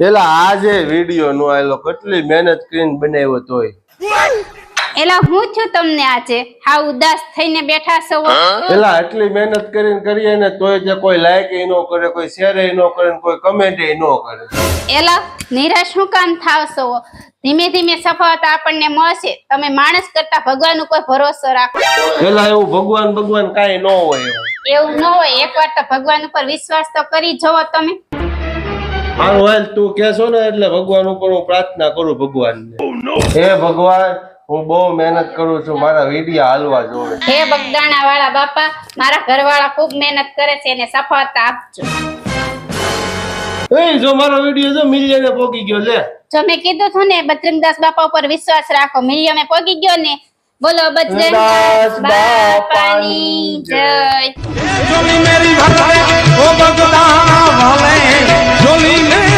એલા આજે વિડિયો નો આયલો કેટલી મહેનત કરીને બનાવ્યો તોય એલા હું છું તમને આજે હા ઉદાસ થઈને બેઠા છો એલા એટલી મહેનત કરીને કરીએ ને તોય જે કોઈ લાઈક નો કરે કોઈ શેર નો કરે કોઈ કમેન્ટ નો કરે એલા નિરાશ શું કામ થાવ છો ધીમે ધીમે સફળતા આપણને મળશે તમે માણસ કરતા ભગવાન ઉપર ભરોસો રાખો એલા એવું ભગવાન કાઈ ન હોય એવું ન હોય એકવાર તો ભગવાન ઉપર વિશ્વાસ તો કરી જોવો તમે હાલ હાલ તું કહેશો ને એટલે ભગવાન ઉપર હું પ્રાર્થના કરું ભગવાનને હે ભગવાન હું બહુ મહેનત કરું છું મારા વિડિયો હાલવા જોવે હે બગદાણા વાળા બાપા મારા ઘરવાળા ખૂબ મહેનત કરે છે એને સફળતા આપજો એ જો મારો વિડિયો જો મિલિયને પોગી ગયો લે જો મેં કીધું હતું ને બજરંગદાસ બાપા ઉપર વિશ્વાસ રાખો મિલિયને પોગી ગયો ને બોલો બજરંગદાસ બાપાની જય જોલી મેરી ભલે ઓ બગદાણા ભલે જોલી